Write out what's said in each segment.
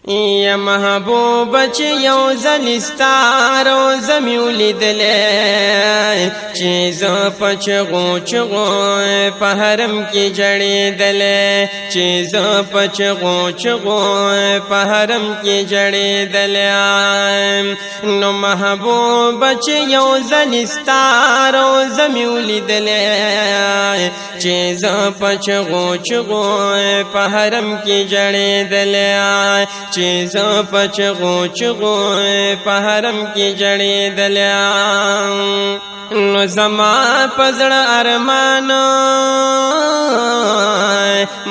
یا محبوب چې یو ځل ستا روضه مې ولیدلې چې زه په چغو چغو په حرم کې جړېدلې چې زه په چغو چغو په حرم کې جړېدلې نو محبوب چې یو ځل ستا روضه مې ولیدلې چې زه په چغو چغو په حرم کې جړېدلې چې زه په چغو چغو په حرم کې جړېدلې نو زما په زړه ارمان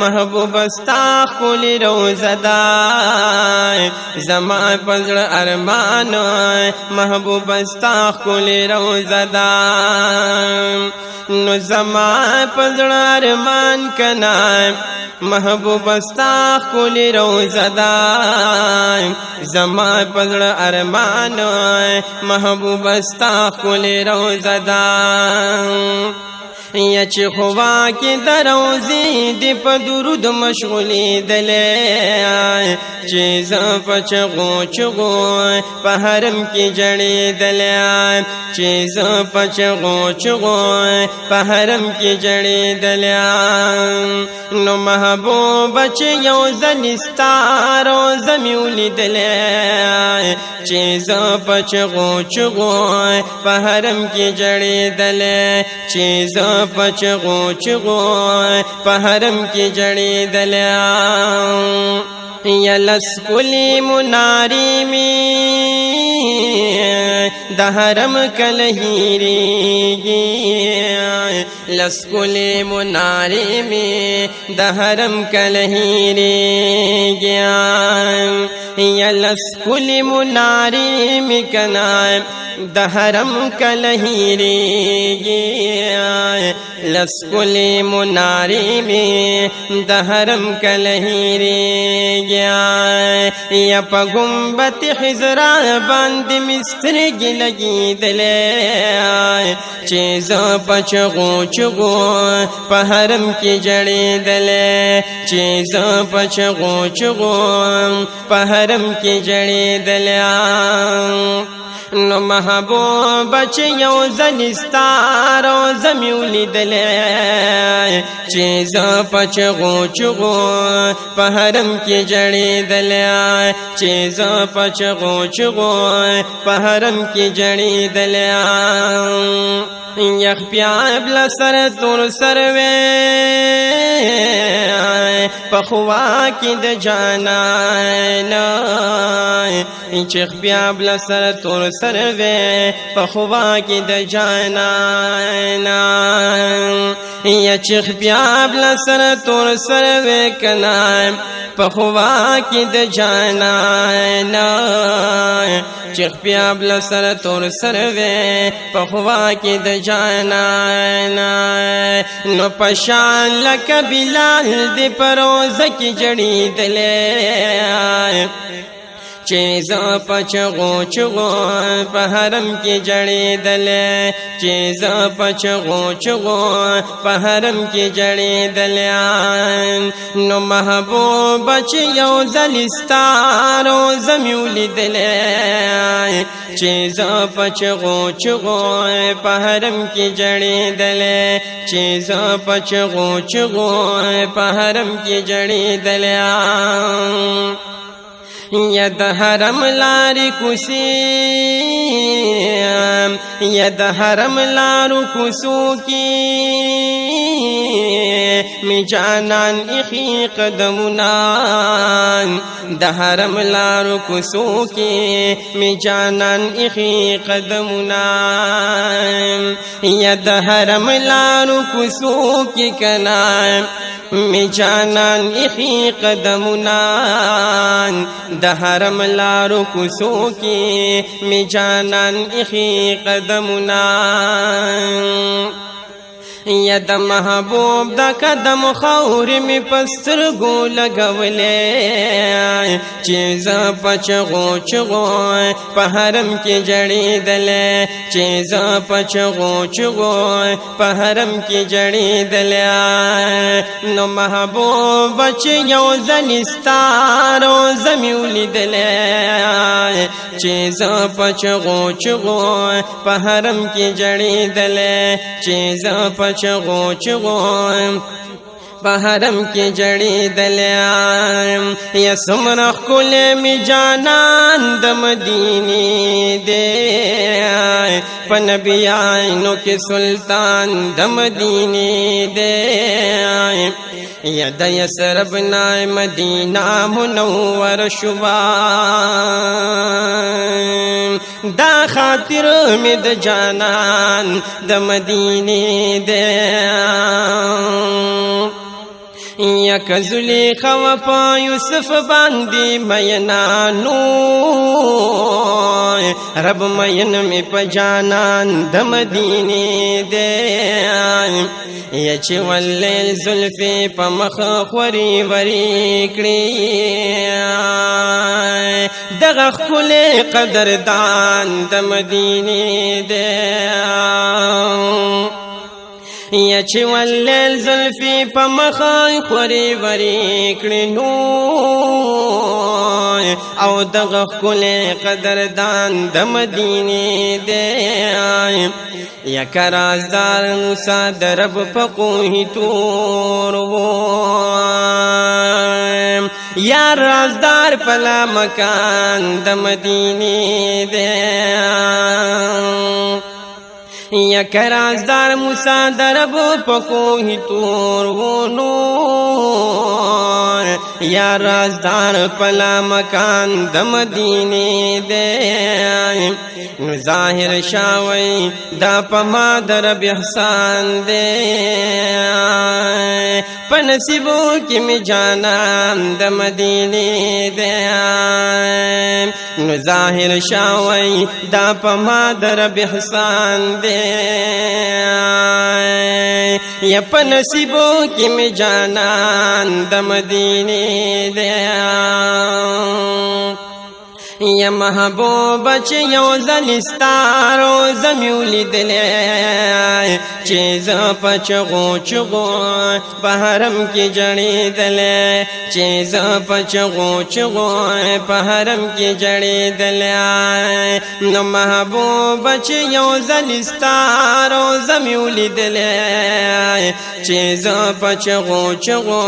محبوب ستا ښکلې روضه ده زما په زړه ارمان محبوب ستا ښکلې روضه ده نو زما په زړه ارمان کنا محبوب ستا ښکلې روضه ده زما په زړه ارمان محبوب ستا ښکلې روضه ده یا چې خوا کې د روضې دې په درود مشغولېدلې چې زه په چغو چغو په حرم کې جړېدلې چې زه په چغو چغو په حرم کې جړېدلې نو محبوب چې یو ځل ستا روضه مې ولیدلې چې زه په چغو چغو په حرم کې جړېدلې چې زه په چغو چغو په حرم کې جړېدلې یا لسکلی مناری می د حرم کله هیریږي لسکلی مناری می د حرم کله هیریږي یا لسکلی مناری می کنا د حرم کله هیریږي لسکلی مناری می د حرم کله هیریږي یا په گنبد خضرا باندې مسترګې لګېدلې چې زه په چغو چغو په حرم کې جړېدلې چې زه په چغو چغو په حرم کې جړېدلې نو محبوب چې یو ځل ستا روضه مې ولیدلې چې زه په چغو چغو په حرم کې جړېدلې چې زه په چغو چغو په حرم کې جړېدلې یخ پیاب لسر تور سروے پخوا کی د جانانا چخ پیاب لسر تور سروے پخوا کی د جانانا یا چخ پیاب لسر تور سروے کنا پخوا کی د جانانا چخ پیاب لسر تور سروے پخوا کی د جانانا نو پشان لک بلال دی پروزه کی جړېدلې چې زه په چغو چغو په حرم کې جړېدلې چې زه په چغو چغو په حرم کې جړېدلې نو محبوب چې یو ځل ستا روضه مې ولیدلې چې زه په چغو چغو په حرم کې جړېدلې چې زه په چغو چغو په حرم کې جړېدلې یا د حرم لارې کوڅې یا د حرم لارو کوڅو کې می جانان ایخي قدمونه د حرم لارو کوڅو کې می جانان ایخي قدمونه یا د حرم لارو کوڅو کې کنا می جانان ایخي قدمونه د حرم لارو کوڅو کې می جانان ایخي قدمونه یا د محبوب د قدم خاورې مې په سترګو لګولې چې زه په چغو چغو په حرم کې جړېدلې چې زه په چغو چغو په حرم کې جړېدلې نو محبوب چې یو ځل ستا روضه مې ولیدلې چې زه په چغو چغو په حرم کې جړېدلې چې زه په چغو چغو په حرم کې جړېدلې یا څومره ښکلی مې جانان د مدینې دی په نبیانو کې سلطان د مدینې دی یا د یثرب نه مدینه منور شوه دا خاطر مې د جانان د مدینې دی یا کزلیخا و پا یوسف باندی مینانو رب مین می پا جانان د مدینی دے یا چی واللیل زلفی پا مخ خوری وری کری دغخ کلی قدردان د مدینی دے یا چې واللیل زلفی په مخای خوري وری کړي نو او دغه ښکلی قدردان د مدینې دی یا کرازدار موسی د رب په کوهي تور و یا رازدار په لامکان د مدینې دی یا کرازدار موسی درب پکوهی تور و نور یا رازدار پلا مکان د مدینه دے نو ظاهر شاوی دا پما درب احسان دے پنسیبو کی می جانان د مدینه دے نو ظاهر شاوی دا پما درب احسان دے یا پنسیبو کی می جانان د مدینه دے یا محبوب چې یو ځل ستا روضه مې ولیدلې چې زه په چغو چغو په حرم کې جړېدلې چې زه په چغو چغو په حرم کې جړېدلې نو محبوب چې یو ځل ستا روضه مې ولیدلې چې زه په چغو چغو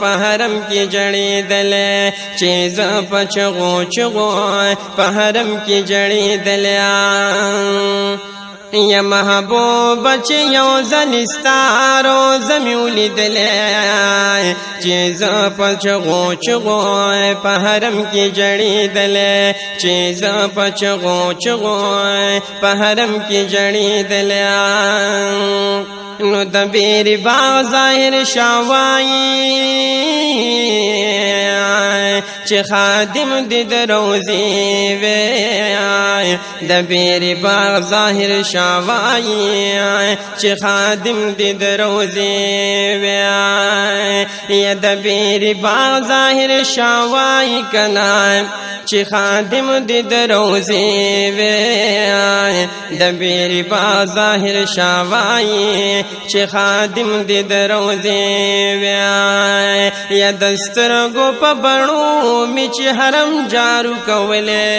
په حرم کې جړېدلې چې زه په چغو چغو په حرم کې جړېدلې یا محبوب چې یو ځل ستا روضه مې ولیدلې چې زه په چغو چغو په حرم کې جړېدلې چې زه په چغو چغو په حرم کې جړېدلې نو د بیر باغ ظاهر شاوایی چې خادم دې د روضې وې د بیر باغ ظاهر شاوایی چې خادم دې د روضې وې یا د بیر باغ ظاهر شاوایی کنا چې خادم دې د روضې وې د بیر باغ ظاهر شاوایی چې خادم دې د روضې وې یا د سترګو په بڼو می چې حرم جارو کولې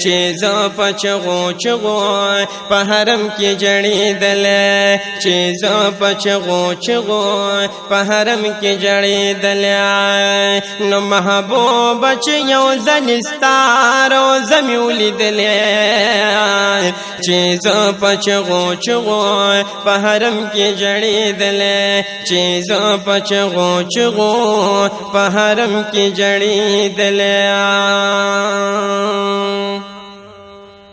چې زه په چغو چغو په حرم کې جړېدلې چې زه په چغو چغو په حرم کې جړېدلې نو محبوب چې یو ځل ستا روضه مې ولیدلې چې زه په چغو چغو په حرم کې جړېدلې چې زه په چغو چغو په حرم کې جړېدلې